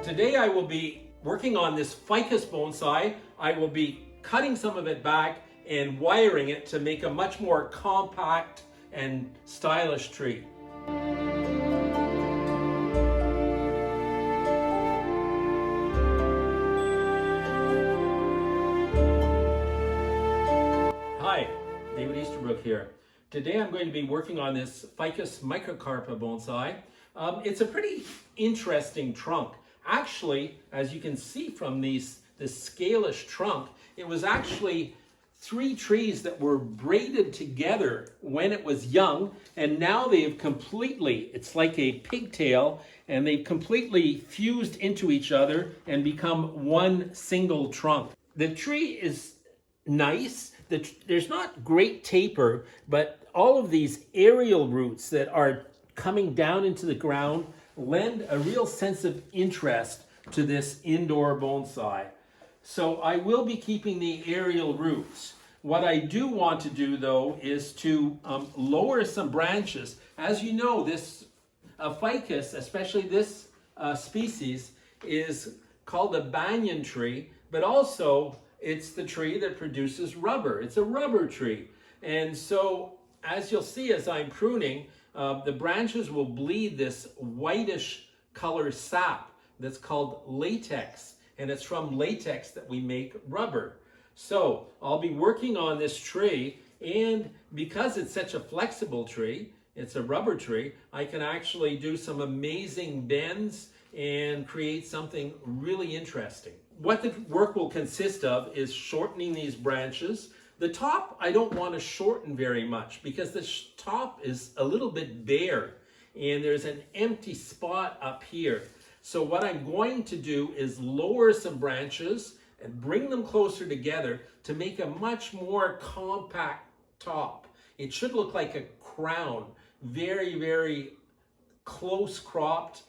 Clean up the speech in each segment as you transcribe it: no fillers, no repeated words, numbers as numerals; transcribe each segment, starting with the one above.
Today I will be working on this ficus bonsai. I will be cutting some of it back and wiring it to make a much more compact and stylish tree. Hi, David Easterbrook here. Today I'm going to be working on this Ficus microcarpa bonsai. It's a pretty interesting trunk. Actually, as you can see from this scalish trunk, it was actually 3 trees that were braided together when it was young, and now they've completely, it's like a pigtail, and they've completely fused into each other and become one single trunk. The tree is nice. There's not great taper, but all of these aerial roots that are coming down into the ground lend a real sense of interest to this indoor bonsai. So I will be keeping the aerial roots. What I do want to do though is to lower some branches. As you know, this ficus, especially this species, is called a banyan tree, but also it's the tree that produces rubber. It's a rubber tree. And so as you'll see as I'm pruning, the branches will bleed this whitish color sap that's called latex, and it's from latex that we make rubber. So I'll be working on this tree, and because it's such a flexible tree, it's a rubber tree, I can actually do some amazing bends and create something really interesting. What the work will consist of is shortening these branches. The top, I don't want to shorten very much because the top is a little bit bare and there's an empty spot up here. So what I'm going to do is lower some branches and bring them closer together to make a much more compact top. It should look like a crown, very, very close cropped,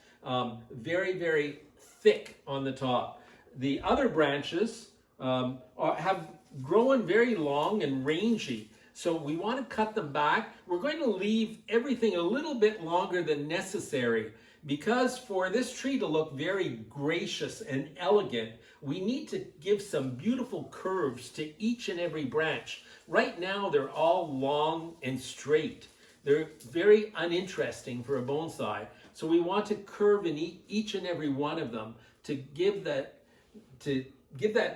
very, very thick on the top. The other branches have grown very long and rangy, so we want to cut them back. We're going to leave everything a little bit longer than necessary because for this tree to look very gracious and elegant, we need to give some beautiful curves to each and every branch. Right now, they're all long and straight. They're very uninteresting for a bonsai, so we want to curve in each and every one of them to give that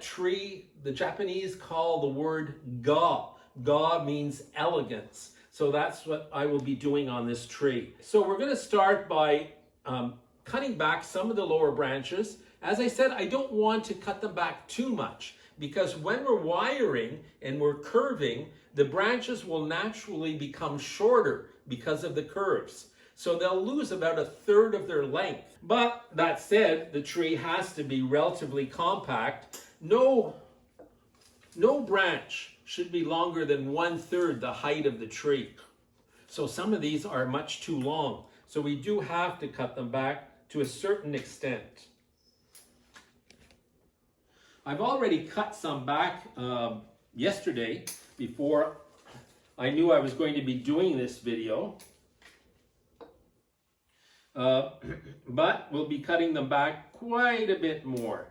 tree, the Japanese call the word ga. Ga means elegance. So that's what I will be doing on this tree. So we're going to start by cutting back some of the lower branches. As I said, I don't want to cut them back too much because when we're wiring and we're curving, the branches will naturally become shorter because of the curves. So they'll lose about 1/3 of their length. But that said, the tree has to be relatively compact. No branch should be longer than 1/3 the height of the tree. So some of these are much too long. So we do have to cut them back to a certain extent. I've already cut some back yesterday before I knew I was going to be doing this video. But we'll be cutting them back quite a bit more.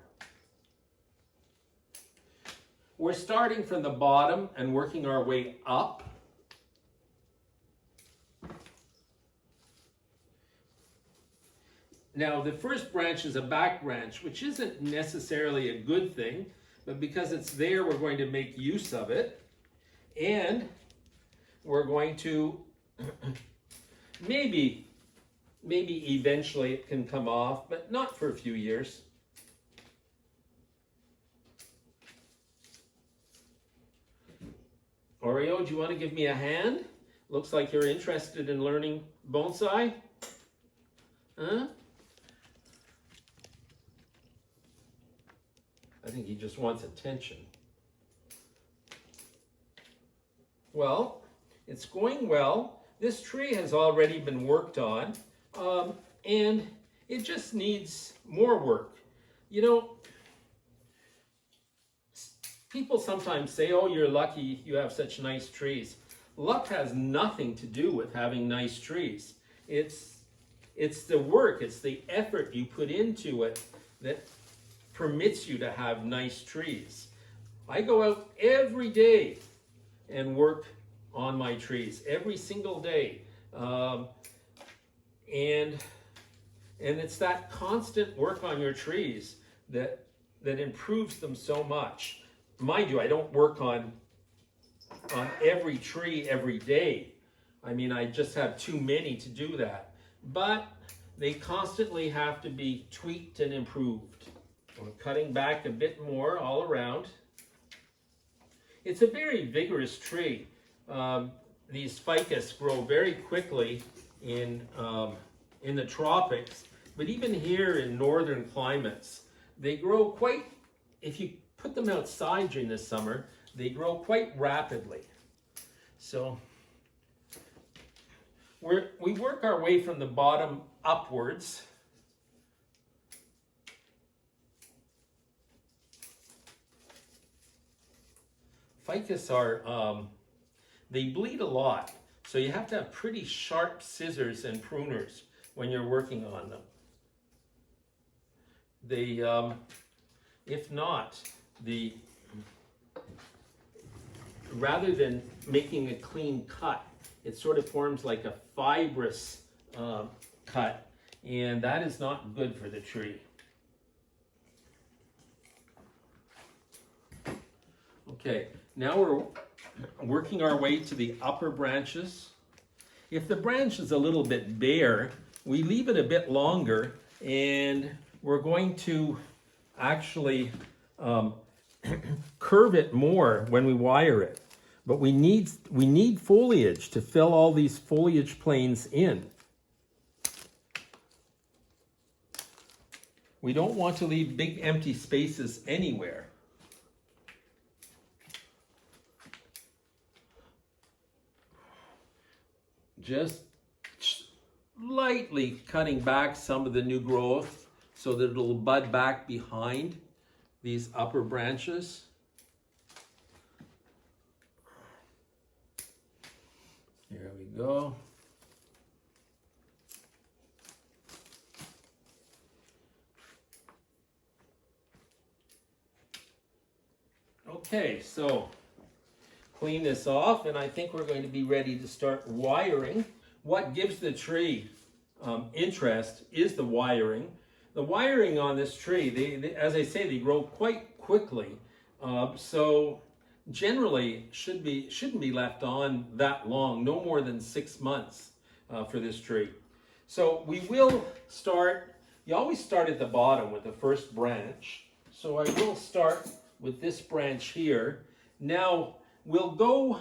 We're starting from the bottom and working our way up. Now, the first branch is a back branch, which isn't necessarily a good thing, but because it's there, we're going to make use of it. And we're going to maybe eventually it can come off, but not for a few years. Oreo, do you want to give me a hand? Looks like you're interested in learning bonsai. Huh? I think he just wants attention. Well, it's going well. This tree has already been worked on. And it just needs more work. You know, people sometimes say, oh, you're lucky you have such nice trees. Luck has nothing to do with having nice trees. It's the work, it's the effort you put into it that permits you to have nice trees. I go out every day and work on my trees every single day. And it's that constant work on your trees that improves them so much. Mind you, I don't work on every tree every day. I mean, I just have too many to do that. But they constantly have to be tweaked and improved. I'm cutting back a bit more all around. It's a very vigorous tree. These ficus grow very quickly in the tropics, but even here in northern climates, they grow quite, if you put them outside during the summer, they grow quite rapidly. So we work our way from the bottom upwards. Ficus are, they bleed a lot, so you have to have pretty sharp scissors and pruners when you're working on them. They, if not, rather than making a clean cut, it sort of forms like a fibrous cut, and that is not good for the tree. Okay, now we're working our way to the upper branches. If the branch is a little bit bare, we leave it a bit longer, and we're going to actually curve it more when we wire it. But we need foliage to fill all these foliage planes in. We don't want to leave big empty spaces anywhere. Just lightly cutting back some of the new growth so that it'll bud back behind these upper branches. Here we go. Okay, so clean this off, and I think we're going to be ready to start wiring. What gives the tree interest is the wiring. The wiring on this tree, they, as I say, they grow quite quickly. So generally shouldn't be left on that long, no more than 6 months for this tree. So we will start, you always start at the bottom with the first branch. So I will start with this branch here. Now we'll go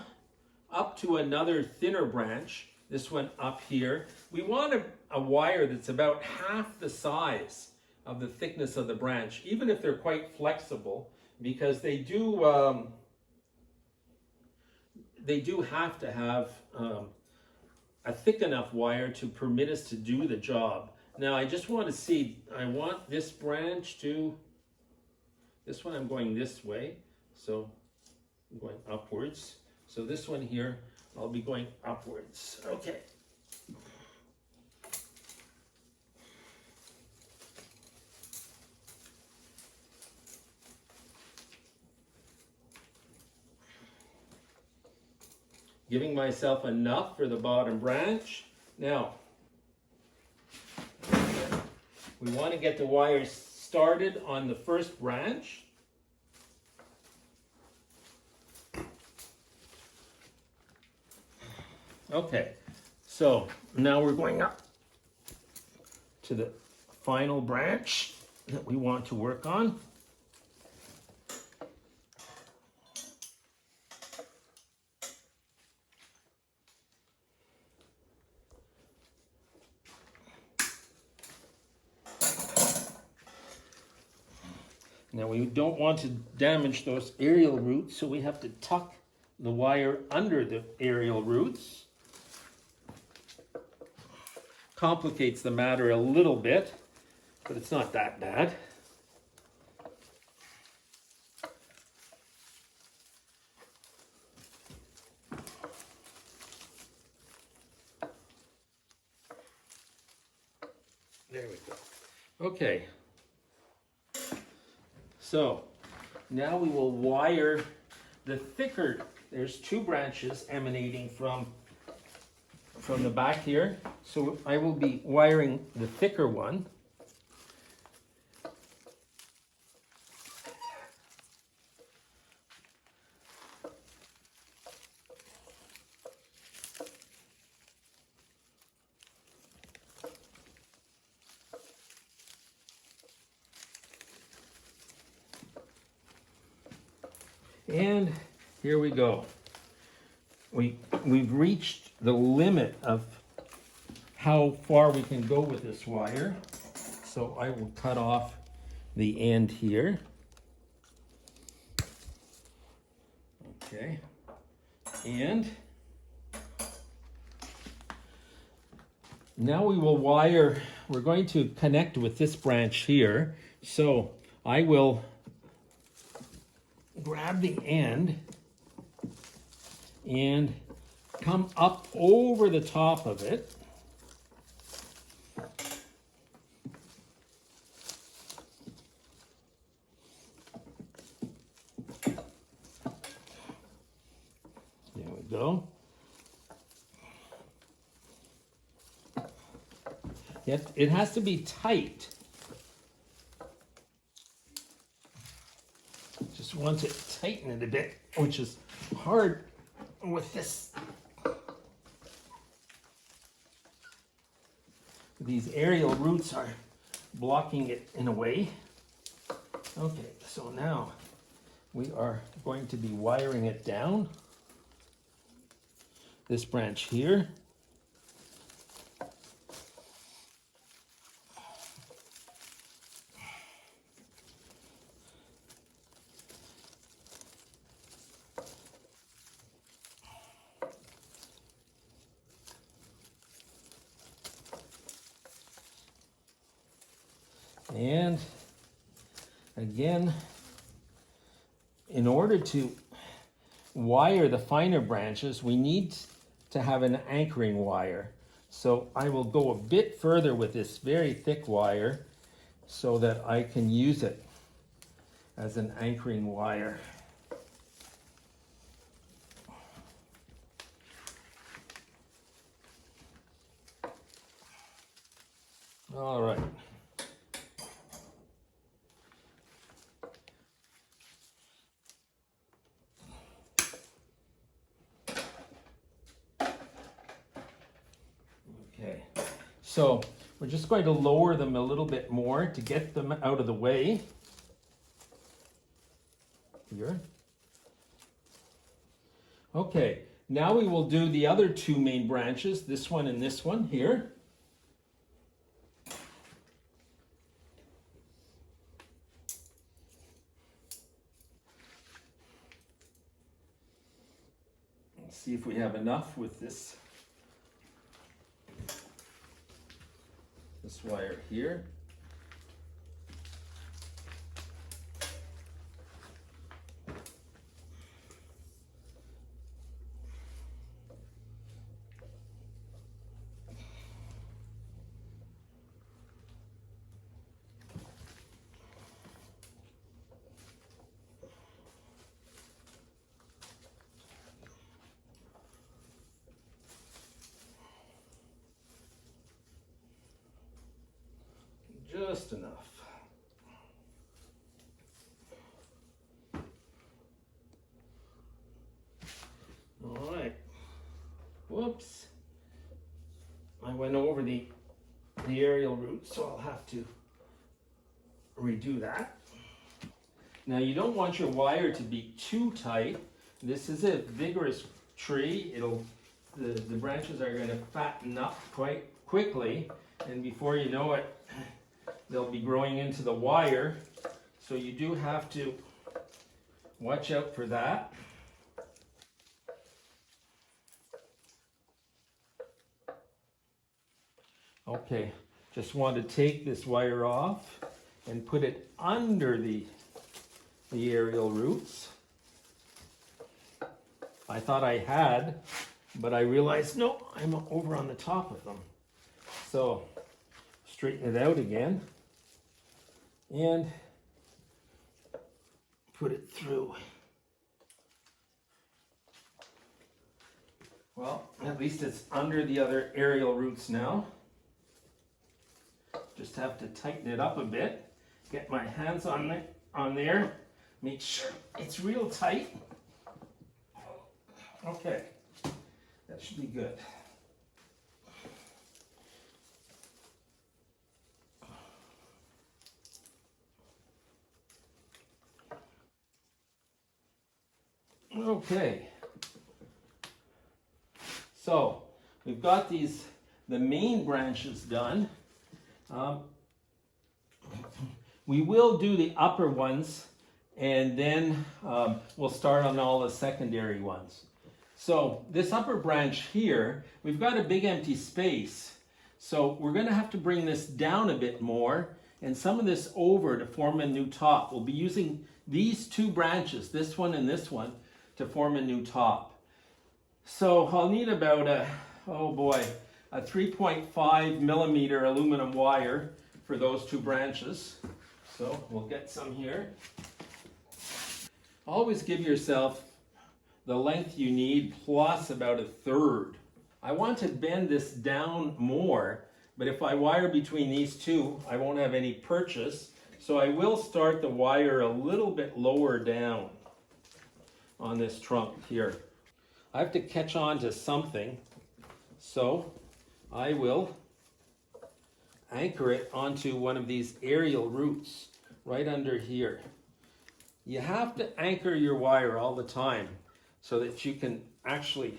up to another thinner branch, this one up here. We want a wire that's about half the size of the thickness of the branch, even if they're quite flexible, because they do have to have a thick enough wire to permit us to do the job. Now I just want to see, I want this branch to, this one I'm going this way, so I'm going upwards. So this one here, I'll be going upwards. Okay. Giving myself enough for the bottom branch. Now, we want to get the wires started on the first branch. Okay, so now we're going up to the final branch that we want to work on. Now we don't want to damage those aerial roots, so we have to tuck the wire under the aerial roots. Complicates the matter a little bit, but it's not that bad. There we go. Okay. So now we will wire the thicker, there's two branches emanating from the back here. So I will be wiring the thicker one. And here we go. We've reached the limit of how far we can go with this wire. So I will cut off the end here. Okay. And now we will wire, we're going to connect with this branch here. So I will grab the end and come up over the top of it. There we go. Yet it has to be tight. Just want to tighten it a bit, which is hard with this. These aerial roots are blocking it in a way. Okay, so now we are going to be wiring it down. This branch here. And again, in order to wire the finer branches, we need to have an anchoring wire. So I will go a bit further with this very thick wire so that I can use it as an anchoring wire. All right. Okay, so we're just going to lower them a little bit more to get them out of the way. Here. Okay, now we will do the other two main branches, this one and this one here. Let's see if we have enough with this wire here. Just enough. All right. Whoops. I went over the aerial root, so I'll have to redo that. Now you don't want your wire to be too tight. This is a vigorous tree. The branches are going to fatten up quite quickly, and before you know it, they'll be growing into the wire, so you do have to watch out for that. Okay, just want to take this wire off and put it under the aerial roots. I thought I had, but I realized, no, I'm over on the top of them. So straighten it out again. And put it through. Well, at least it's under the other aerial roots now. Just have to tighten it up a bit. Get my hands on there. Make sure it's real tight. Okay, that should be good. Okay, so we've got the main branches done. We will do the upper ones, and then we'll start on all the secondary ones. So this upper branch here, we've got a big empty space. So we're going to have to bring this down a bit more and some of this over to form a new top. We'll be using these two branches, this one and this one, to form a new top. So I'll need about a 3.5 millimeter aluminum wire for those two branches. So we'll get some here. Always give yourself the length you need plus about 1/3. I want to bend this down more, but if I wire between these two, I won't have any purchase. So I will start the wire a little bit lower down on this trunk here. I have to catch on to something, so I will anchor it onto one of these aerial roots right under here. You have to anchor your wire all the time so that you can actually,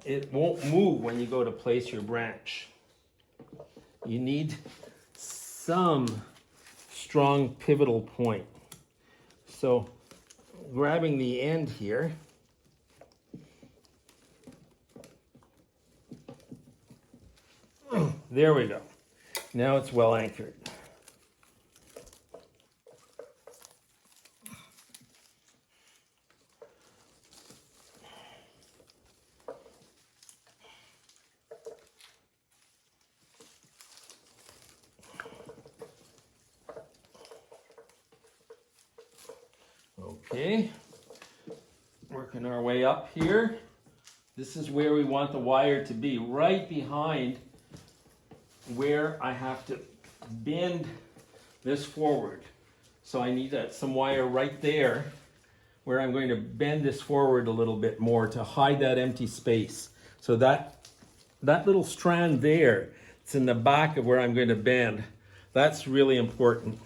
it won't move when you go to place your branch. You need some strong pivotal point. So grabbing the end here, there we go. Now it's well anchored. Okay, working our way up here. This is where we want the wire to be, right behind where I have to bend this forward. So I need some wire right there where I'm going to bend this forward a little bit more to hide that empty space. So that little strand there, it's in the back of where I'm going to bend. That's really important.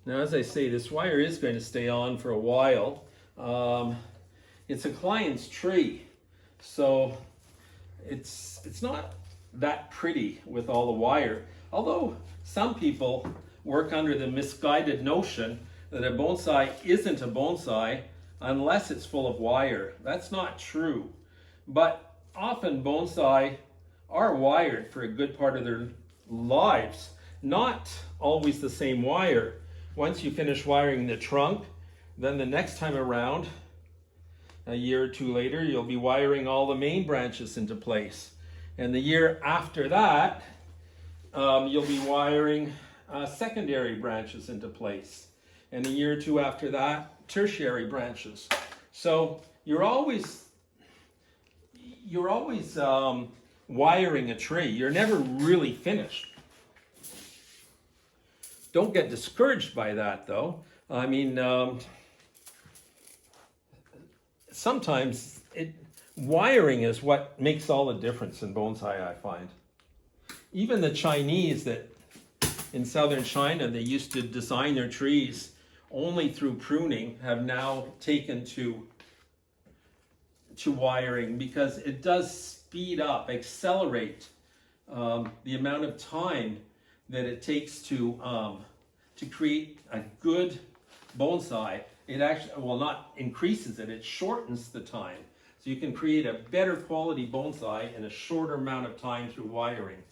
Now, as I say, this wire is going to stay on for a while. It's a client's tree, so it's not that pretty with all the wire. Although some people work under the misguided notion that a bonsai isn't a bonsai unless it's full of wire. That's not true. But often bonsai are wired for a good part of their lives. Not always the same wire. Once you finish wiring the trunk, then the next time around, a year or two later, you'll be wiring all the main branches into place. And the year after that, you'll be wiring secondary branches into place. And a year or two after that, tertiary branches. So you're always wiring a tree. You're never really finished. Don't get discouraged by that, though. I mean, sometimes wiring is what makes all the difference in bonsai, I find. Even the Chinese that in southern China, they used to design their trees only through pruning, have now taken to wiring because it does speed up, accelerate the amount of time that it takes to create a good bonsai. It actually, well, not increases it, it shortens the time. So you can create a better quality bonsai in a shorter amount of time through wiring.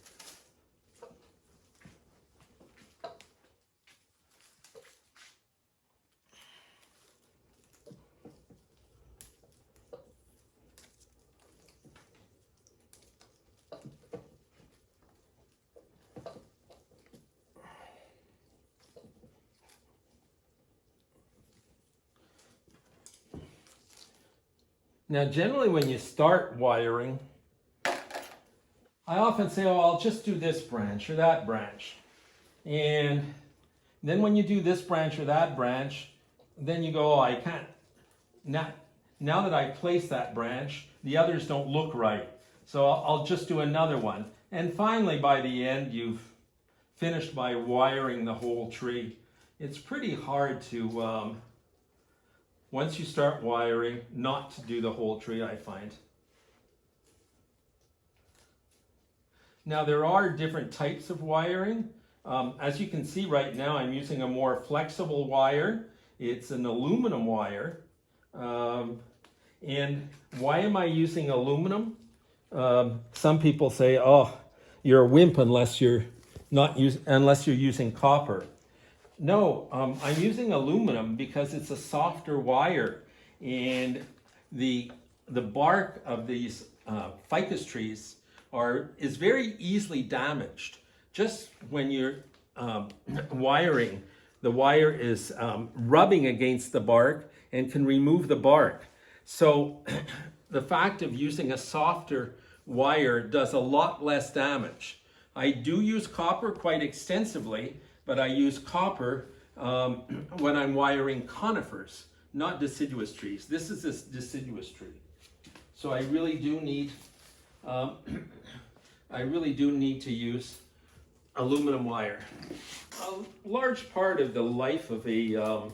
Now, generally when you start wiring, I often say, oh, I'll just do this branch or that branch. And then when you do this branch or that branch, then you go, oh, I can't. Now that I place that branch, the others don't look right. So I'll just do another one. And finally, by the end, you've finished by wiring the whole tree. It's pretty hard to, once you start wiring, not to do the whole tree, I find. Now, there are different types of wiring. As you can see right now, I'm using a more flexible wire. It's an aluminum wire. And why am I using aluminum? Some people say, oh, you're a wimp unless you're using copper. No, I'm using aluminum because it's a softer wire, and the bark of these ficus trees is very easily damaged. Just when you're wiring, the wire is rubbing against the bark and can remove the bark. So the fact of using a softer wire does a lot less damage. I do use copper quite extensively, but I use copper when I'm wiring conifers, not deciduous trees. This is a deciduous tree. So I really do need to use aluminum wire. A large part of the life of a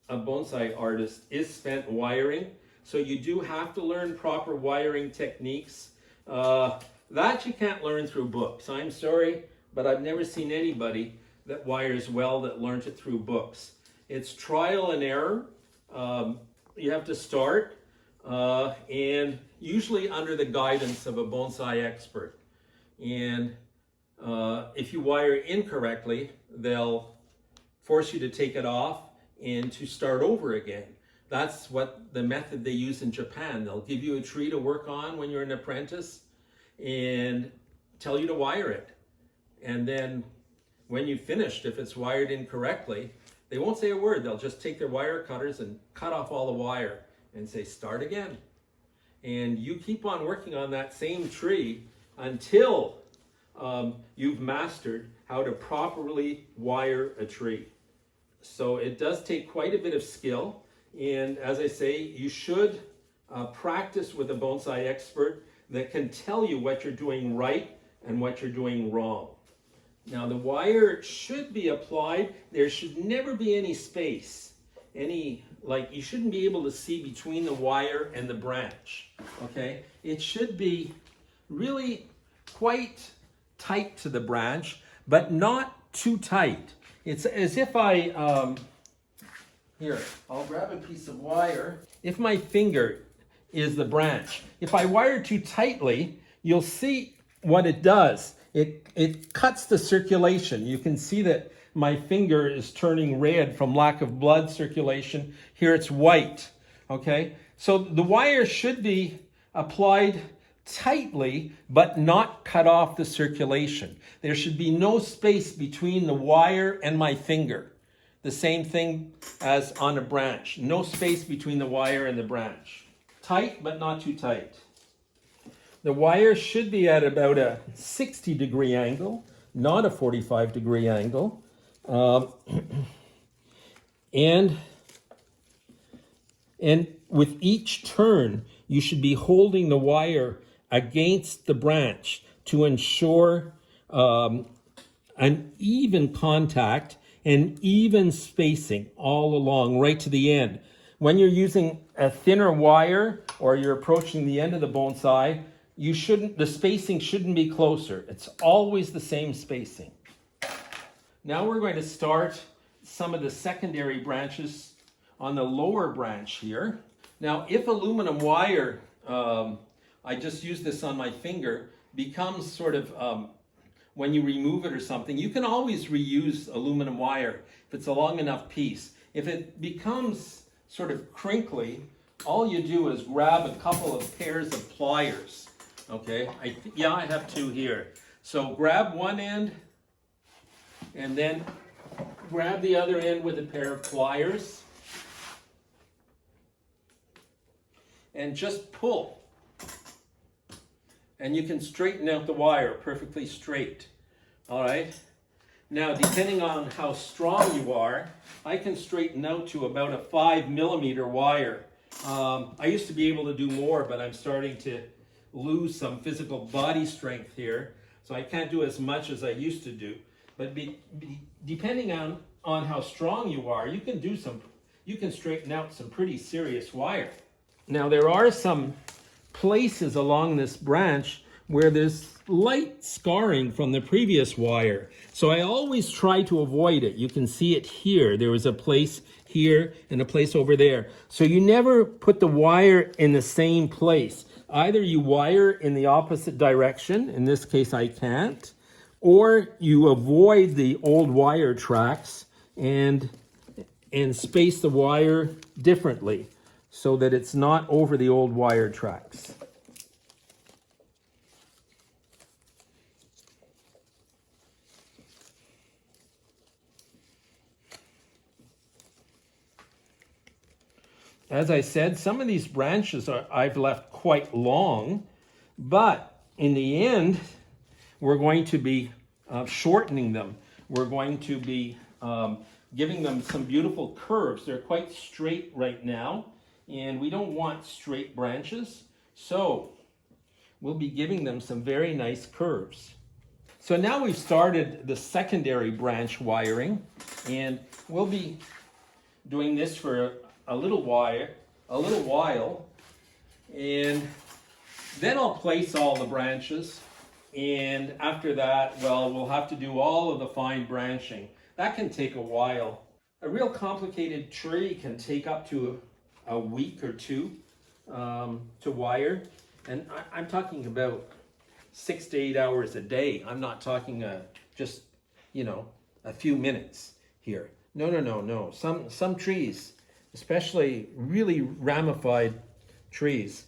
bonsai artist is spent wiring, so you do have to learn proper wiring techniques. That you can't learn through books. I'm sorry, but I've never seen anybody that wires well that learned it through books. It's trial and error. You have to start, and usually under the guidance of a bonsai expert. And if you wire incorrectly, they'll force you to take it off and to start over again. That's what the method they use in Japan. They'll give you a tree to work on when you're an apprentice and tell you to wire it. And then when you've finished, if it's wired incorrectly, they won't say a word. They'll just take their wire cutters and cut off all the wire and say, start again. And you keep on working on that same tree until you've mastered how to properly wire a tree. So it does take quite a bit of skill. And as I say, you should practice with a bonsai expert that can tell you what you're doing right and what you're doing wrong. Now the wire should be applied. There should never be any space. You shouldn't be able to see between the wire and the branch, okay? It should be really quite tight to the branch, but not too tight. It's as if here, I'll grab a piece of wire. If my finger is the branch, if I wire too tightly, you'll see what it does. It cuts the circulation. You can see that my finger is turning red from lack of blood circulation. Here it's white, okay? So the wire should be applied tightly, but not cut off the circulation. There should be no space between the wire and my finger. The same thing as on a branch. No space between the wire and the branch. Tight, but not too tight. The wire should be at about a 60-degree angle, not a 45-degree angle. And with each turn, you should be holding the wire against the branch to ensure an even contact and even spacing all along, right to the end. When you're using a thinner wire or you're approaching the end of the bonsai, the spacing shouldn't be closer. It's always the same spacing. Now we're going to start some of the secondary branches on the lower branch here. Now, if aluminum wire, I just use this on my finger, becomes sort of, when you remove it or something, you can always reuse aluminum wire if it's a long enough piece. If it becomes sort of crinkly, all you do is grab a couple of pairs of pliers. Okay, I have two here. So grab one end and then grab the other end with a pair of pliers. and just pull. And you can straighten out the wire perfectly straight. All right. Now, depending on how strong you are, I can straighten out to about a 5mm wire. I used to be able to do more, but I'm starting to lose some physical body strength here, so I can't do as much as I used to do. But depending on how strong you are, you can straighten out some pretty serious wire. Now, there are some places along this branch where there's light scarring from the previous wire. So I always try to avoid it. You can see it here. There was a place here and a place over there. So you never put the wire in the same place. Either you wire in the opposite direction, in this case I can't, or you avoid the old wire tracks and space the wire differently so that it's not over the old wire tracks. As I said, some of these branches I've left quite long, but in the end, we're going to be shortening them. We're going to be giving them some beautiful curves. They're quite straight right now, and we don't want straight branches, so we'll be giving them some very nice curves. So now we've started the secondary branch wiring, and we'll be doing this for a little while, and then I'll place all the branches, and after that, well, we'll have to do all of the fine branching. That can take a while. A real complicated tree can take up to a week or two to wire, and I'm talking about 6 to 8 hours a day. I'm not talking just, a few minutes here. No. Some trees, especially really ramified trees,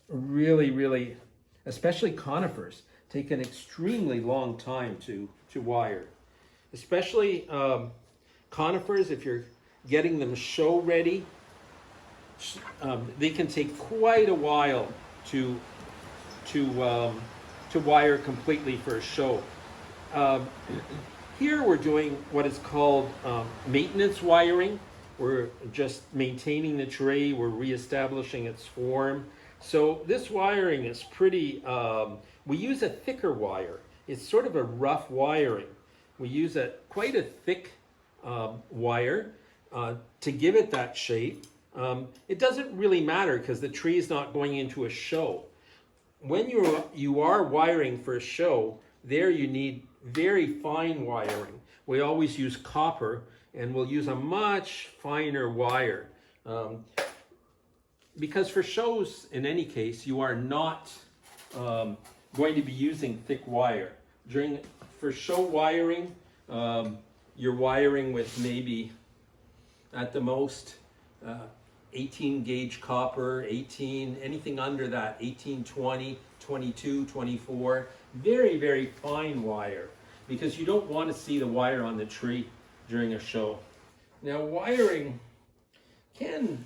really, especially conifers, take an extremely long time to wire. Especially conifers, if you're getting them show ready, they can take quite a while to wire completely for a show. Here we're doing what is called maintenance wiring. We're just maintaining the tree, we're reestablishing its form. So this wiring is pretty, we use a thicker wire. It's sort of a rough wiring. We use quite a thick wire to give it that shape. It doesn't really matter because the tree is not going into a show. When you are wiring for a show, there you need very fine wiring. We always use copper, and we'll use a much finer wire. Because for shows, in any case, you are not going to be using thick wire. For show wiring, you're wiring with maybe, at the most, 18 gauge copper, anything under that, 18, 20, 22, 24. Very, very fine wire, because you don't want to see the wire on the tree during a show. Now, wiring can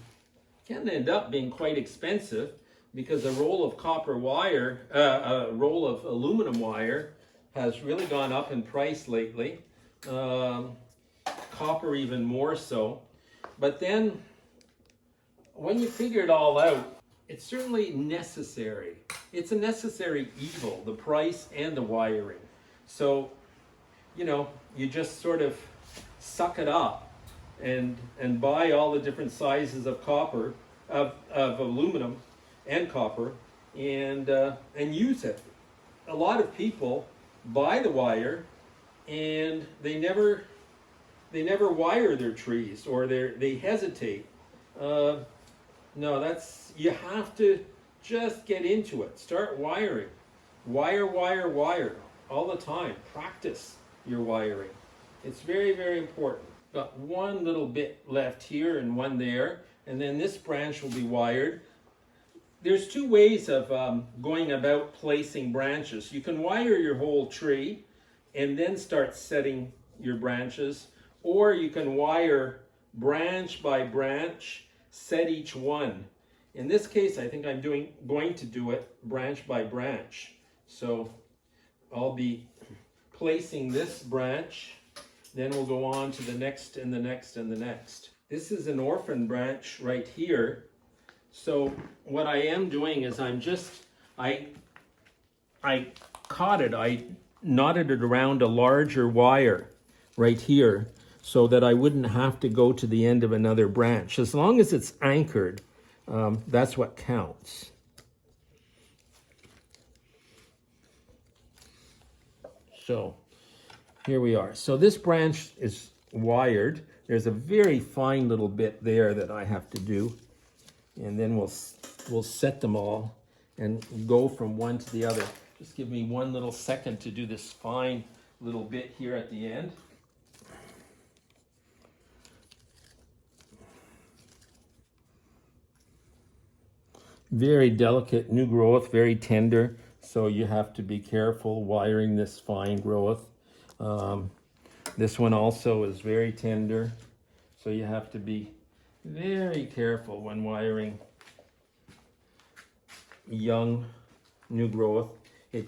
end up being quite expensive, because a roll of copper wire, a roll of aluminum wire has really gone up in price lately. Copper even more so. But then, when you figure it all out, it's certainly necessary. It's a necessary evil, the price and the wiring. So, you just sort of suck it up and buy all the different sizes of copper, of aluminum and copper, and use it. A lot of people buy the wire and they never wire their trees, or they hesitate. No, you have to just get into it. Start wiring. Wire all the time. Practice your wiring. It's very, very important. Got one little bit left here and one there, and then this branch will be wired. There's two ways of going about placing branches. You can wire your whole tree and then start setting your branches, or you can wire branch by branch, set each one, In this case, I think I'm going to do it branch by branch. So I'll be placing this branch, then we'll go on to the next and the next and the next. This is an orphan branch right here. So what I am doing is I caught it, I knotted it around a larger wire right here so that I wouldn't have to go to the end of another branch. As long as it's anchored, that's what counts. So here we are. So this branch is wired. There's a very fine little bit there that I have to do. And then we'll set them all and go from one to the other. Just give me one little second to do this fine little bit here at the end. Very delicate new growth, very tender, so you have to be careful wiring this fine growth. This one also is very tender, so you have to be very careful when wiring young new growth. They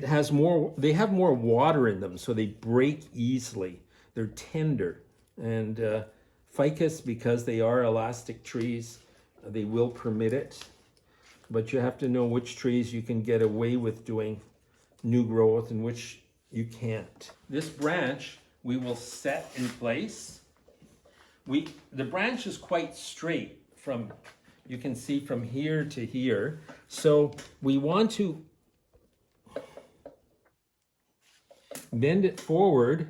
have more water in them, so they break easily. They're tender, and ficus, because they are elastic trees, they will permit it, but you have to know which trees you can get away with doing new growth and which you can't. This branch we will set in place. The branch is quite straight from, you can see, from here to here. So we want to bend it forward,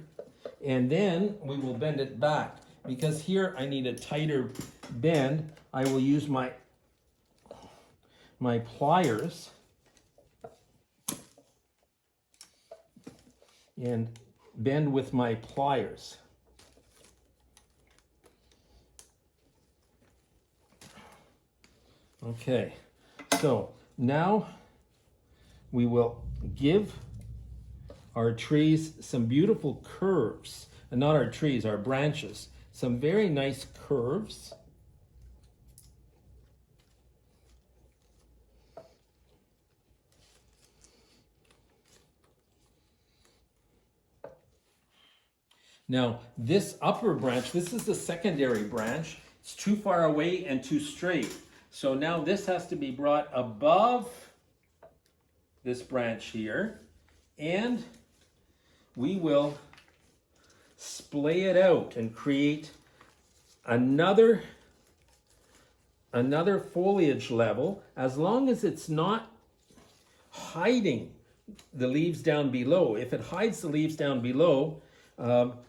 and then we will bend it back. Because here I need a tighter bend, I will use my pliers and bend with my pliers. Okay, so now we will give our trees some beautiful curves, and not our trees, our branches, some very nice curves. Now, this upper branch, this is the secondary branch. It's too far away and too straight. So now this has to be brought above this branch here, and we will splay it out and create another foliage level, as long as it's not hiding the leaves down below. If it hides the leaves down below,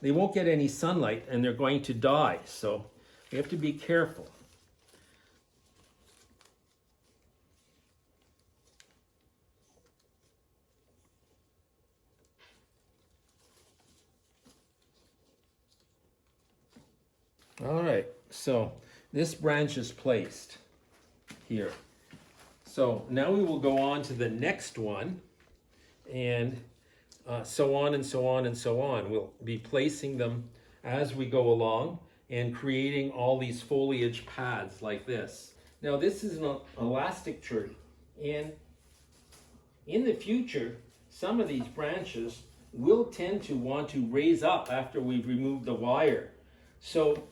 they won't get any sunlight and they're going to die. So we have to be careful. All right, so this branch is placed here. So now we will go on to the next one, and so on and so on and so on. We'll be placing them as we go along and creating all these foliage pads like this. Now this is an elastic tree, and in the future, some of these branches will tend to want to raise up after we've removed the wire. So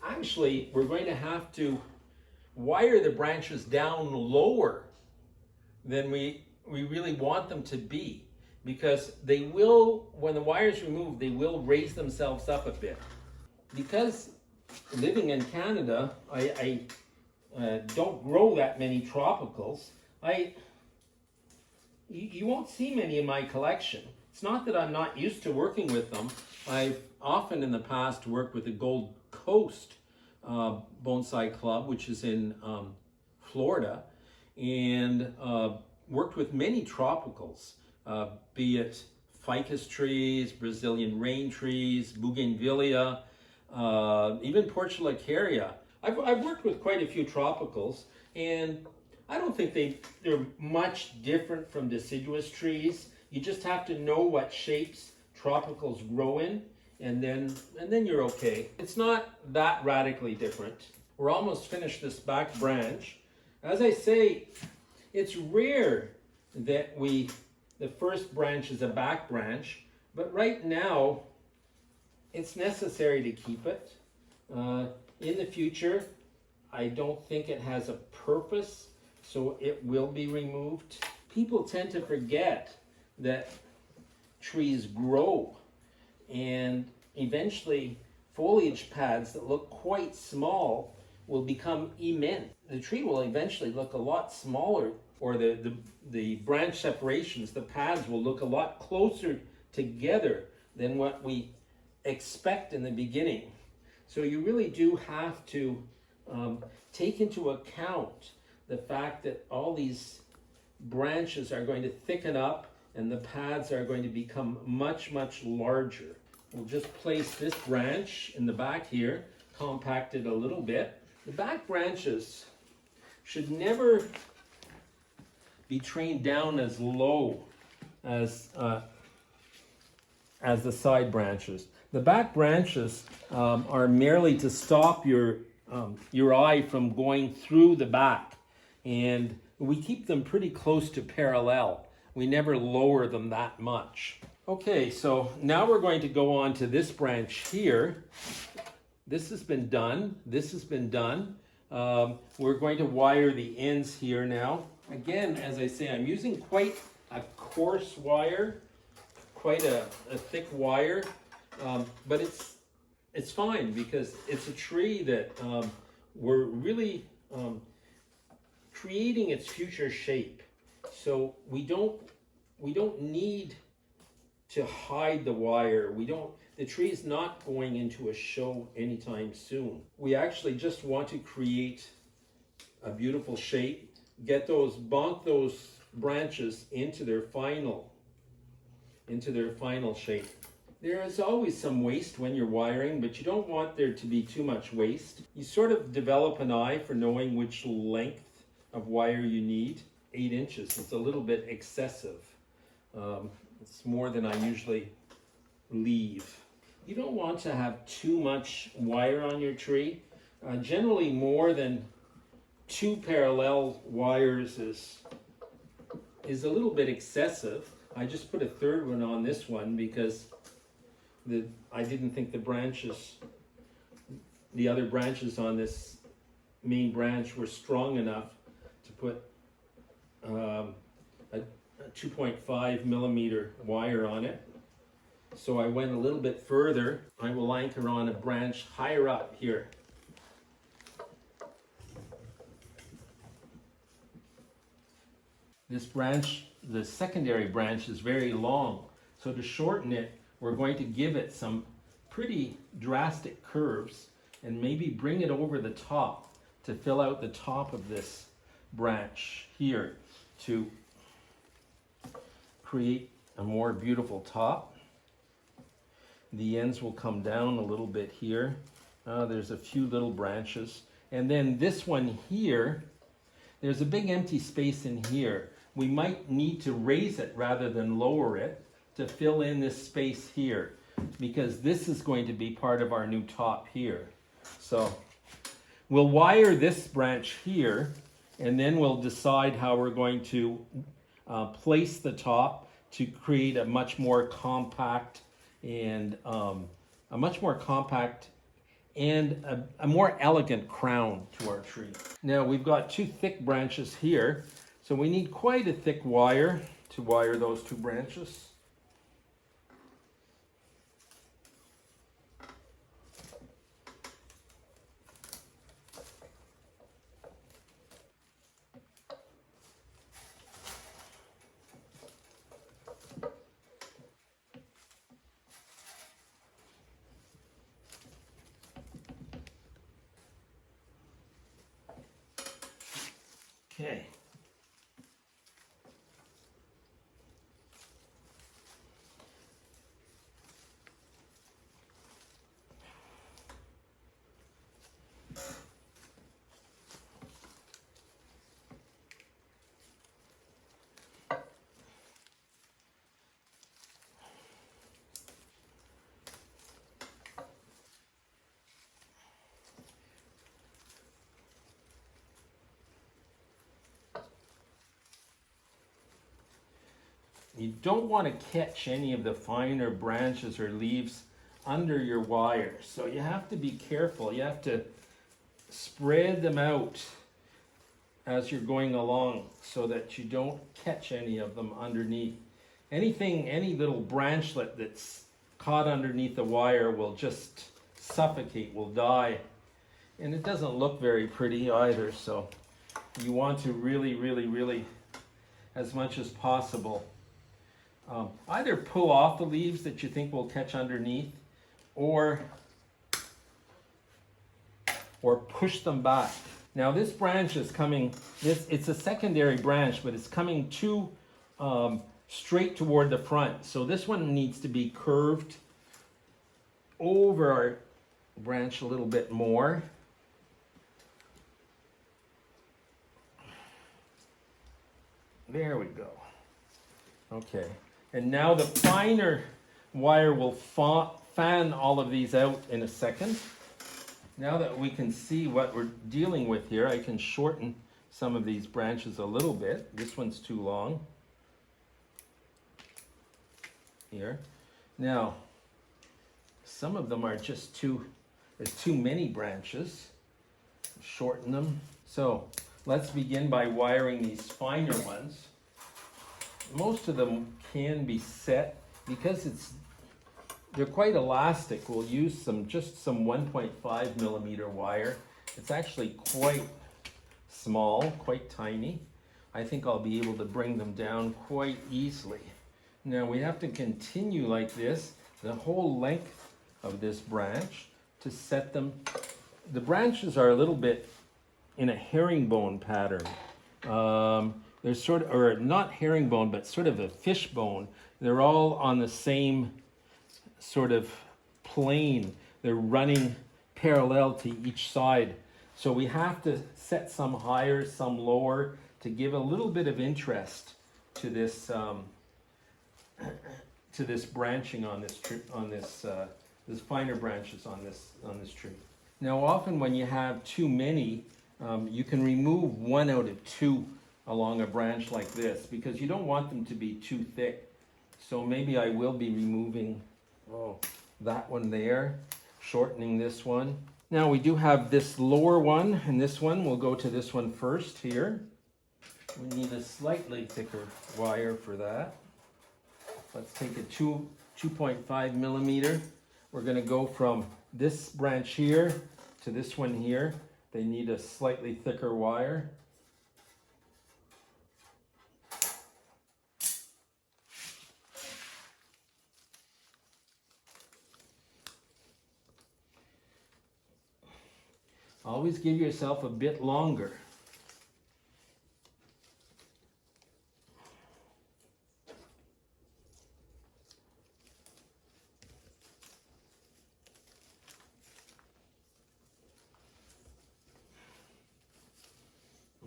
actually, we're going to have to wire the branches down lower than we really want them to be, because they will, when the wire is removed, they will raise themselves up a bit. Because living in Canada, I don't grow that many tropicals. You won't see many in my collection. It's not that I'm not used to working with them. I've often in the past worked with the Gold Coast Bonsai Club, which is in Florida, and worked with many tropicals, be it ficus trees, Brazilian rain trees, bougainvillea, even portulacaria. I've worked with quite a few tropicals, and I don't think they're much different from deciduous trees. You just have to know what shapes tropicals grow in, and then you're okay. It's not that radically different. We're almost finished this back branch. As I say, it's rare that the first branch is a back branch, but right now it's necessary to keep it. In the future, I don't think it has a purpose, so it will be removed. People tend to forget that trees grow, and eventually foliage pads that look quite small will become immense. The tree will eventually look a lot smaller, or the branch separations, the pads will look a lot closer together than what we expect in the beginning. So you really do have to take into account the fact that all these branches are going to thicken up and the pads are going to become much, much larger. We'll just place this branch in the back here, compact it a little bit. The back branches should never be trained down as low as the side branches. The back branches are merely to stop your eye from going through the back, and we keep them pretty close to parallel. We never lower them that much. Okay, so now we're going to go on to this branch here. This has been done. This has been done. We're going to wire the ends here now. Again, as I say, I'm using quite a coarse wire, quite a thick wire, but it's fine because it's a tree that we're really creating its future shape. So we don't need to hide the wire. The tree is not going into a show anytime soon. We actually just want to create a beautiful shape, bonk those branches into their final shape. There is always some waste when you're wiring, but you don't want there to be too much waste. You sort of develop an eye for knowing which length of wire you need. 8 inches, it's a little bit excessive. It's more than I usually leave. You don't want to have too much wire on your tree. Generally more than 2 parallel wires is a little bit excessive. I just put a third one on this one because I didn't think the other branches on this main branch were strong enough to put a 2.5 millimeter wire on it. So I went a little bit further. I will anchor on a branch higher up here. This branch, the secondary branch, is very long. So to shorten it, we're going to give it some pretty drastic curves and maybe bring it over the top to fill out the top of this branch here to create a more beautiful top. The ends will come down a little bit here. There's a few little branches. And then this one here, there's a big empty space in here. We might need to raise it rather than lower it to fill in this space here, because this is going to be part of our new top here. So we'll wire this branch here, and then we'll decide how we're going to place the top to create a much more compact and a more elegant crown to our tree. Now we've got 2 thick branches here, so we need quite a thick wire to wire those 2 branches. Okay. you don't want to catch any of the finer branches or leaves under your wire. So you have to be careful. You have to spread them out as you're going along so that you don't catch any of them underneath. Anything, any little branchlet that's caught underneath the wire will just suffocate, will die. And it doesn't look very pretty either, so you want to really, as much as possible, either pull off the leaves that you think will catch underneath, or push them back. Now this branch is coming, it's a secondary branch, but it's coming too straight toward the front. So this one needs to be curved over our branch a little bit more. There we go. Okay, and now the finer wire will fan all of these out in a second. Now that we can see what we're dealing with here, I can shorten some of these branches a little bit. This one's too long. Here. Now, some of them are just there's too many branches. Shorten them. So, let's begin by wiring these finer ones. Most of them can be set because they're quite elastic. We'll use just some 1.5 millimeter wire. It's actually quite small, quite tiny. I think I'll be able to bring them down quite easily. Now we have to continue like this, the whole length of this branch, to set them. The branches are a little bit in a herringbone pattern. They're sort of, or not herringbone, but sort of a fishbone. They're all on the same sort of plane. They're running parallel to each side. So we have to set some higher, some lower, to give a little bit of interest to this branching on this tree, there's finer branches on this tree. Now often when you have too many, you can remove one out of two along a branch like this because you don't want them to be too thick. So maybe I will be removing that one there, shortening this one. Now we do have this lower one, and this one, we'll go to this one first here. We need a slightly thicker wire for that. Let's take a 2.5 millimeter. We're going to go from this branch here to this one here. They need a slightly thicker wire. Always give yourself a bit longer.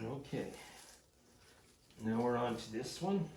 Okay, now we're on to this one.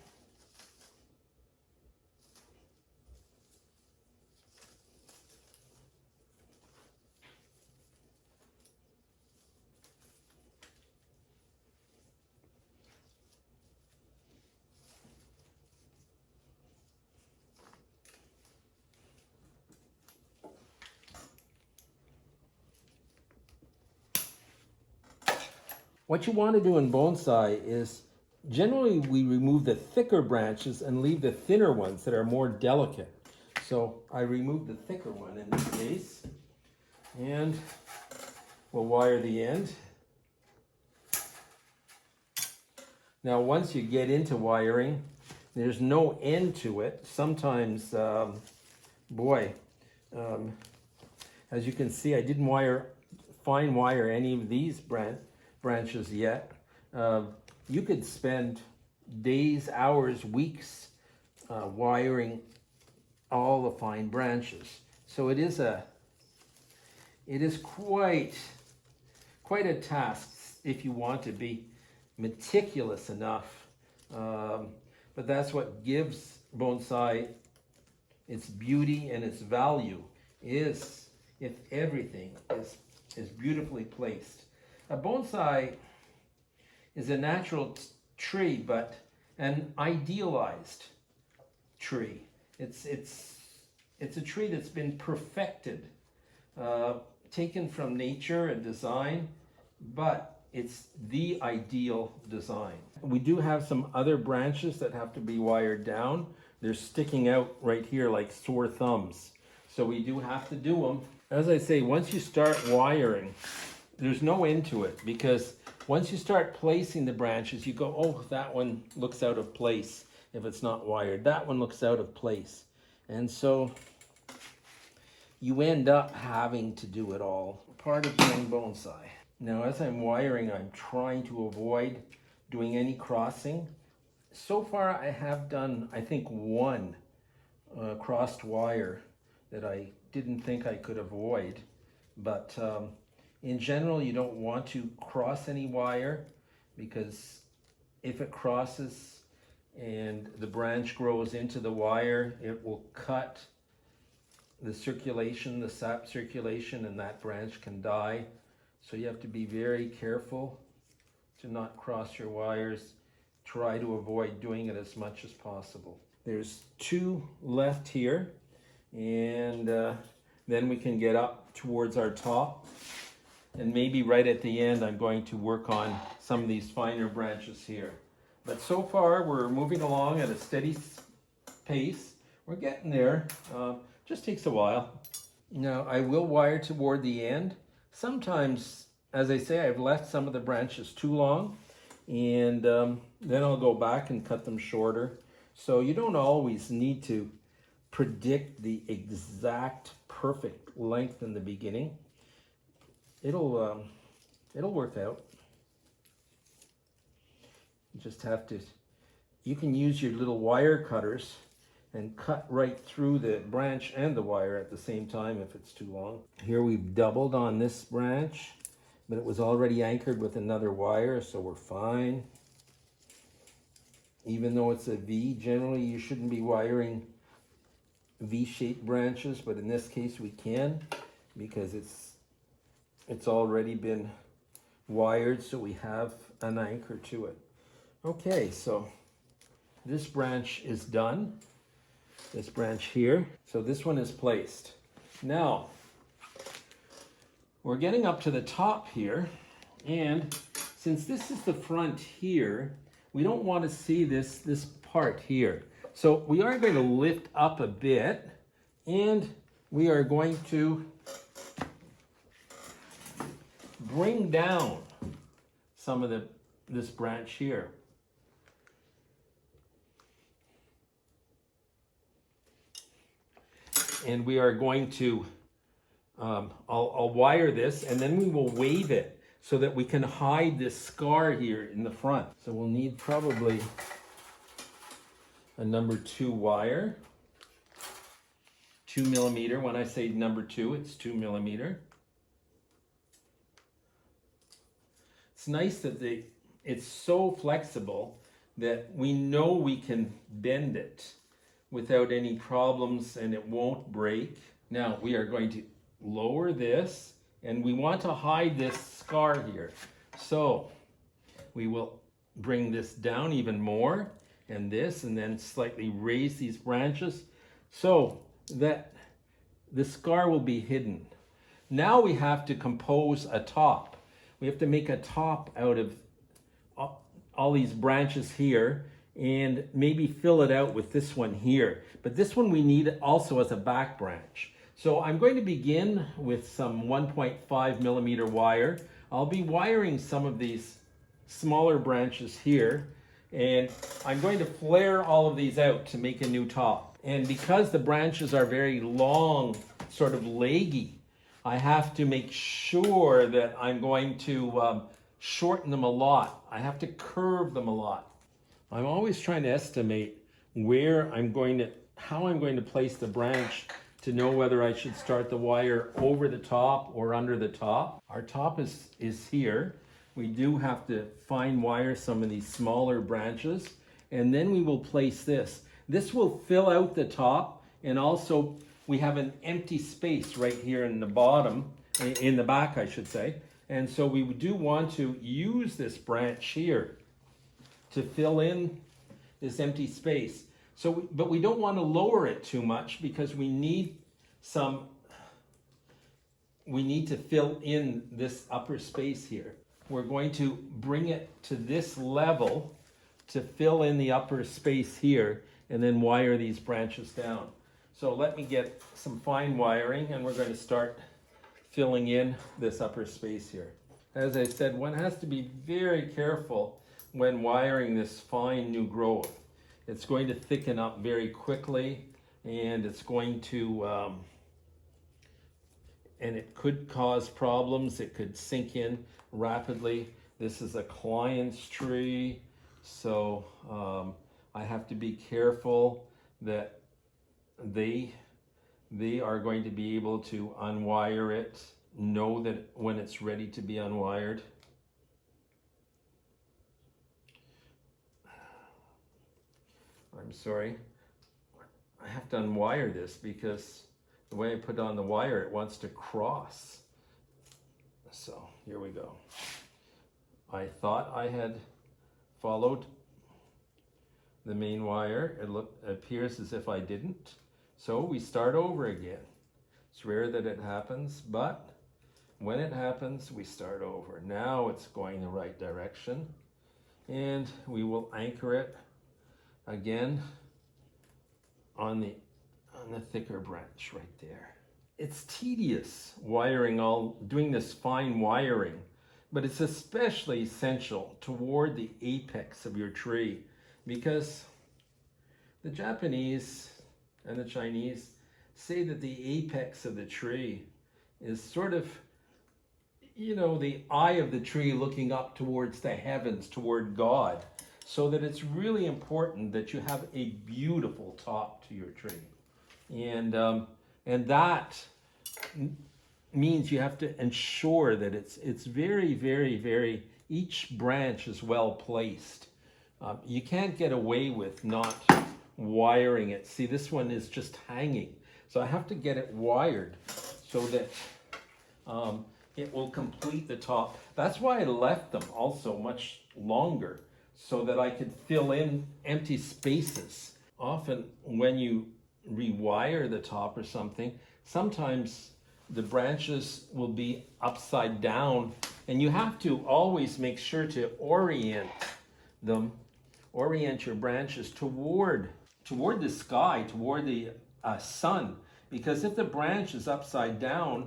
What you want to do in bonsai is generally we remove the thicker branches and leave the thinner ones that are more delicate. So I removed the thicker one in this case, and we'll wire the end. Now once you get into wiring, there's no end to it. Sometimes, as you can see, I didn't fine wire any of these branches yet. You could spend days, hours, weeks wiring all the fine branches. So it is quite a task if you want to be meticulous enough. But that's what gives bonsai its beauty and its value, is if everything is beautifully placed. A bonsai is a natural tree, but an idealized tree. It's a tree that's been perfected, taken from nature and design, but it's the ideal design. We do have some other branches that have to be wired down. They're sticking out right here like sore thumbs. So we do have to do them. As I say, once you start wiring, there's no end to it, because once you start placing the branches, you go, oh, that one looks out of place if it's not wired. That one looks out of place. And so you end up having to do it all. Part of doing bonsai. Now, as I'm wiring, I'm trying to avoid doing any crossing. So far, I have done, I think, one crossed wire that I didn't think I could avoid. But in general, you don't want to cross any wire, because if it crosses and the branch grows into the wire, it will cut the circulation, the sap circulation, and that branch can die. So you have to be very careful to not cross your wires. Try to avoid doing it as much as possible. There's 2 left here, and then we can get up towards our top. And maybe right at the end, I'm going to work on some of these finer branches here. But so far, we're moving along at a steady pace. We're getting there. Just takes a while. Now, I will wire toward the end. Sometimes, as I say, I've left some of the branches too long, and then I'll go back and cut them shorter. So you don't always need to predict the exact perfect length in the beginning. It'll work out. You just have to, you can use your little wire cutters and cut right through the branch and the wire at the same time if it's too long. Here we've doubled on this branch, but it was already anchored with another wire, so we're fine. Even though it's a V, generally you shouldn't be wiring V-shaped branches, but in this case we can, because it's already been wired, so we have an anchor to it. Okay, so this branch is done. This branch here. So this one is placed. Now, we're getting up to the top here, and since this is the front here, we don't want to see this part here. So we are going to lift up a bit, and we are going to bring down some of this branch here. And we are going to, I'll wire this, and then we will wave it so that we can hide this scar here in the front. So we'll need probably a number 2 wire, 2 millimeter. When I say number 2, it's 2 millimeter. It's nice that it's so flexible that we know we can bend it without any problems, and it won't break. Now we are going to lower this, and we want to hide this scar here. So we will bring this down even more, and then slightly raise these branches so that the scar will be hidden. Now we have to compose a top. We have to make a top out of all these branches here, and maybe fill it out with this one here. But this one we need also as a back branch. So I'm going to begin with some 1.5 millimeter wire. I'll be wiring some of these smaller branches here, and I'm going to flare all of these out to make a new top. And because the branches are very long, sort of leggy, I have to make sure that I'm going to shorten them a lot. I have to curve them a lot. I'm always trying to estimate how I'm going to place the branch to know whether I should start the wire over the top or under the top. Our top is here. We do have to fine wire some of these smaller branches, and then we will place this. This will fill out the top, and also we have an empty space right here in the bottom, in the back I should say. And so we do want to use this branch here to fill in this empty space. So, but we don't want to lower it too much because we need to fill in this upper space here. We're going to bring it to this level to fill in the upper space here and then wire these branches down. So let me get some fine wiring and we're going to start filling in this upper space here. As I said, one has to be very careful when wiring this fine new growth. It's going to thicken up very quickly and it's going to and it could cause problems. It could sink in rapidly. This is a client's tree, so I have to be careful that they are going to be able to unwire it, know that when it's ready to be unwired. I'm sorry, I have to unwire this because the way I put on the wire, it wants to cross. So here we go. I thought I had followed the main wire. It appears as if I didn't. So we start over again. It's rare that it happens, but when it happens, we start over. Now it's going the right direction. And we will anchor it again on the thicker branch right there. It's tedious doing this fine wiring, but it's especially essential toward the apex of your tree because the Japanese and the Chinese say that the apex of the tree is sort of, you know, the eye of the tree looking up towards the heavens, toward God, so that it's really important that you have a beautiful top to your tree. And that means you have to ensure that it's very, very, very, each branch is well placed. You can't get away with not wiring it. See, this one is just hanging. So I have to get it wired so that it will complete the top. That's why I left them also much longer, so that I could fill in empty spaces. Often when you rewire the top or something, sometimes the branches will be upside down and you have to always make sure to orient your branches toward the sky, toward the sun, because if the branch is upside down,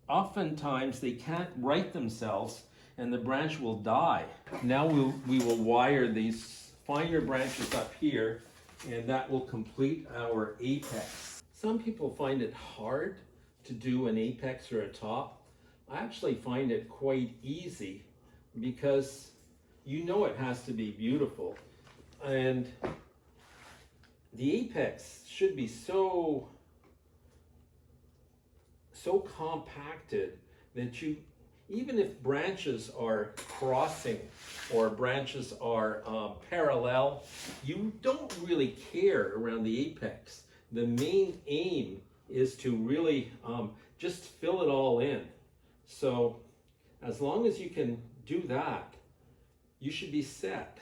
oftentimes they can't right themselves and the branch will die. Now we will wire these finer branches up here, and that will complete our apex. Some people find it hard to do an apex or a top. I actually find it quite easy because you know it has to be beautiful. And the apex should be so compacted that even if branches are crossing or branches are parallel, you don't really care around the apex. The main aim is to really just fill it all in. So as long as you can do that, you should be set.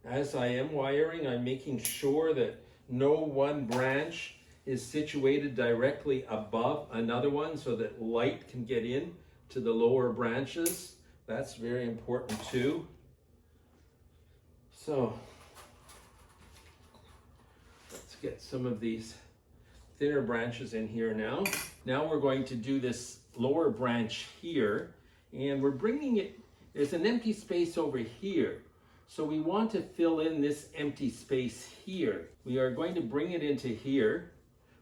As I am wiring, I'm making sure that no one branch is situated directly above another one so that light can get in to the lower branches. That's very important too. So let's get some of these thinner branches in here now. Now we're going to do this lower branch here, and we're bringing it, there's an empty space over here. So we want to fill in this empty space here. We are going to bring it into here,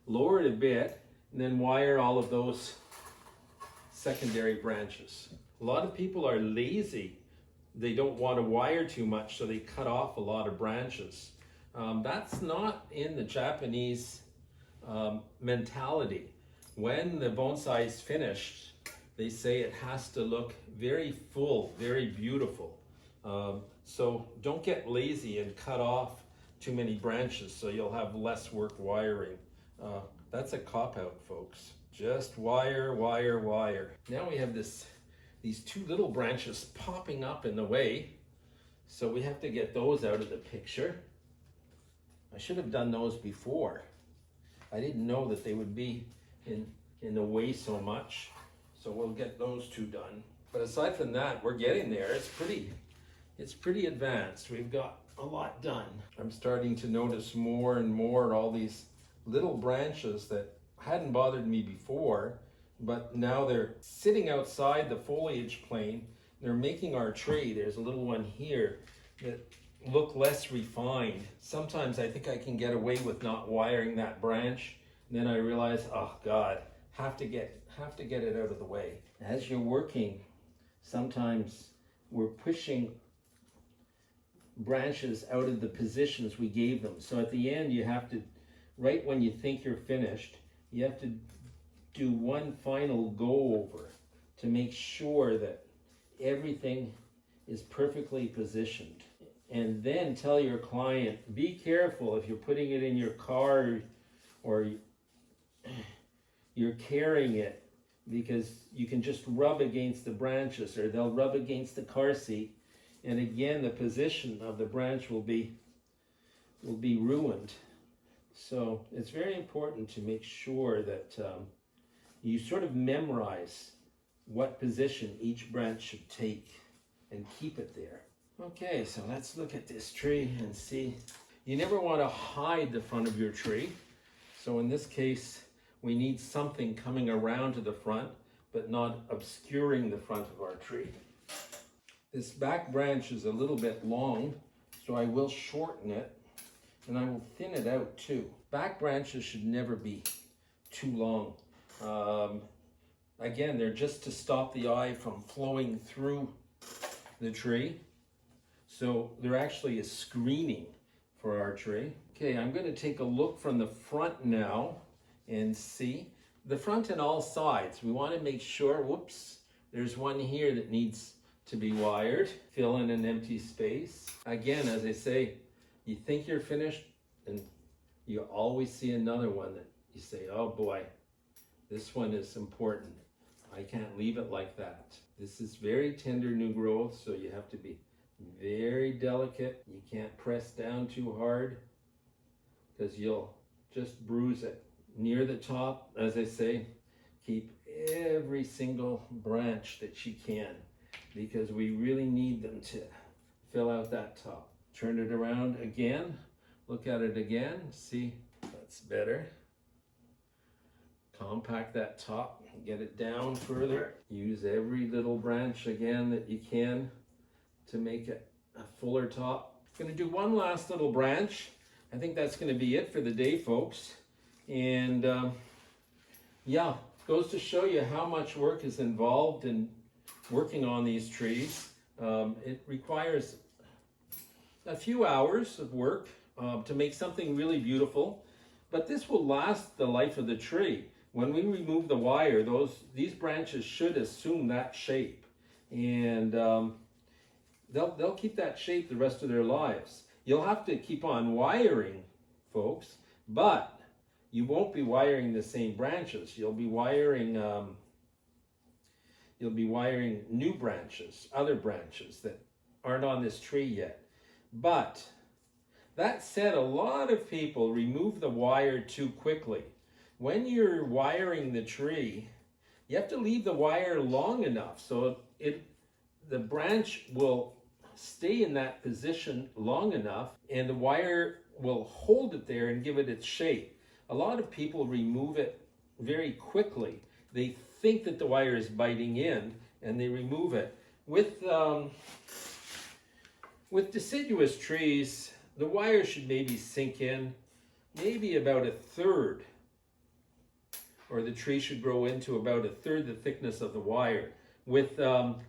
lower it a bit, and then wire all of those secondary branches. A lot of people are lazy. They don't want to wire too much, so they cut off a lot of branches. That's not in the Japanese mentality. When the bonsai is finished, they say it has to look very full, very beautiful. So don't get lazy and cut off too many branches so you'll have less work wiring. That's a cop-out, folks. Just wire, wire, wire. Now we have these two little branches popping up in the way, so we have to get those out of the picture. I should have done those before. I didn't know that they would be in the way so much. So we'll get those two done. But aside from that, we're getting there. It's pretty advanced. We've got a lot done. I'm starting to notice more and more all these little branches that hadn't bothered me before, but now they're sitting outside the foliage plane. They're making our tree. There's a little one here that look less refined. Sometimes I think I can get away with not wiring that branch. And then I realize, oh God, have to get it out of the way. As you're working, sometimes we're pushing branches out of the positions we gave them. So at the end, you have to, right when you think you're finished, you have to do one final go over to make sure that everything is perfectly positioned. And then tell your client, be careful if you're putting it in your car or you're carrying it, because you can just rub against the branches or they'll rub against the car seat. And again, the position of the branch will be ruined. So it's very important to make sure that you sort of memorize what position each branch should take and keep it there. Okay, so let's look at this tree and see. You never want to hide the front of your tree. So in this case, we need something coming around to the front, but not obscuring the front of our tree. This back branch is a little bit long, so I will shorten it, and I will thin it out too. Back branches should never be too long. Again, they're just to stop the eye from flowing through the tree. So they're actually a screening for our tree. Okay, I'm going to take a look from the front now and see. The front and all sides, we want to make sure, whoops, there's one here that needs to be wired. Fill in an empty space. Again, as I say, you think you're finished and you always see another one that you say, oh boy, this one is important. I can't leave it like that. This is very tender new growth, so you have to be very delicate. You can't press down too hard because you'll just bruise it. Near the top, as I say, keep every single branch that you can, because we really need them to fill out that top. Turn it around again, look at it again, see, that's better. Compact that top, get it down further. Use every little branch again that you can to make it a fuller top. Gonna do one last little branch. I think that's gonna be it for the day, folks. And yeah, goes to show you how much work is involved in working on these trees. It requires a few hours of work to make something really beautiful, but this will last the life of the tree. When we remove the wire, these branches should assume that shape, and they'll keep that shape the rest of their lives. You'll have to keep on wiring, folks, but you won't be wiring the same branches. You'll be wiring new branches, other branches that aren't on this tree yet. But that said, a lot of people remove the wire too quickly. When you're wiring the tree, you have to leave the wire long enough so the branch will stay in that position long enough and the wire will hold it there and give it its shape. A lot of people remove it very quickly. They think that the wire is biting in and they remove it. With deciduous trees, the wire should maybe sink in maybe about a third, or the tree should grow into about a third the thickness of the wire. With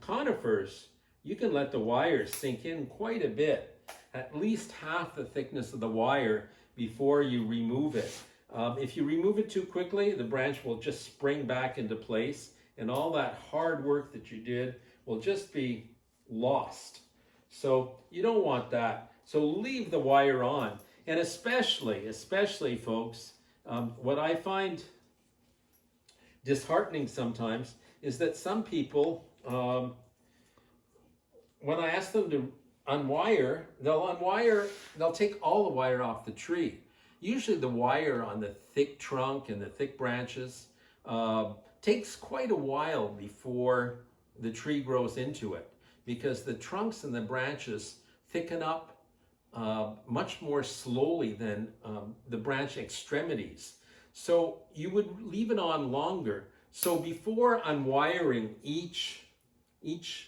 conifers, you can let the wire sink in quite a bit, at least half the thickness of the wire before you remove it. If you remove it too quickly, the branch will just spring back into place, and all that hard work that you did will just be lost. So you don't want that. So leave the wire on. And especially folks, what I find disheartening sometimes is that some people, when I ask them to they'll take all the wire off the tree. Usually the wire on the thick trunk and the thick branches takes quite a while before the tree grows into it, because the trunks and the branches thicken up much more slowly than the branch extremities. So you would leave it on longer. So before unwiring each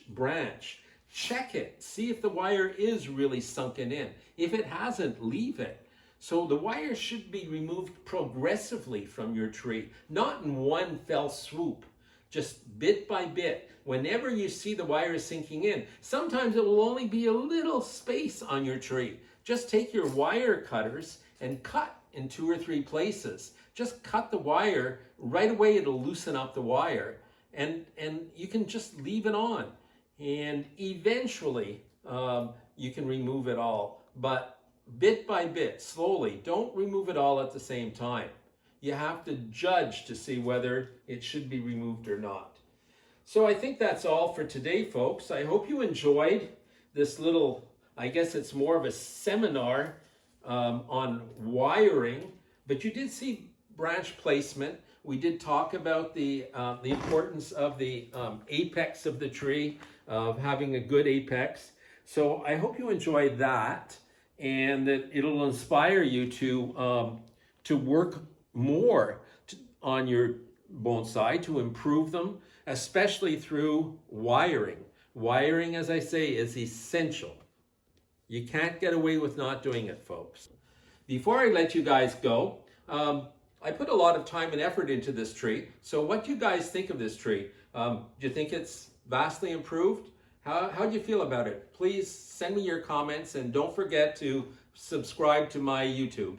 branch, check it, see if the wire is really sunken in. If it hasn't, leave it. So the wire should be removed progressively from your tree, not in one fell swoop, just bit by bit. Whenever you see the wire sinking in, sometimes it will only be a little space on your tree. Just take your wire cutters and cut in 2 or 3 places. Just cut the wire, right away it'll loosen up the wire, and you can just leave it on. And eventually you can remove it all, but bit by bit, slowly. Don't remove it all at the same time. You have to judge to see whether it should be removed or not. So I think that's all for today, folks. I hope you enjoyed this little, I guess it's more of a seminar on wiring, but you did see branch placement. We did talk about the importance of the apex of the tree, of having a good apex. So I hope you enjoyed that, and that it'll inspire you to work more on your bonsai, to improve them, especially through wiring. Wiring, as I say, is essential. You can't get away with not doing it, folks. Before I let you guys go, I put a lot of time and effort into this tree. So what do you guys think of this tree? Do you think it's vastly improved? How do you feel about it? Please send me your comments, and don't forget to subscribe to my YouTube.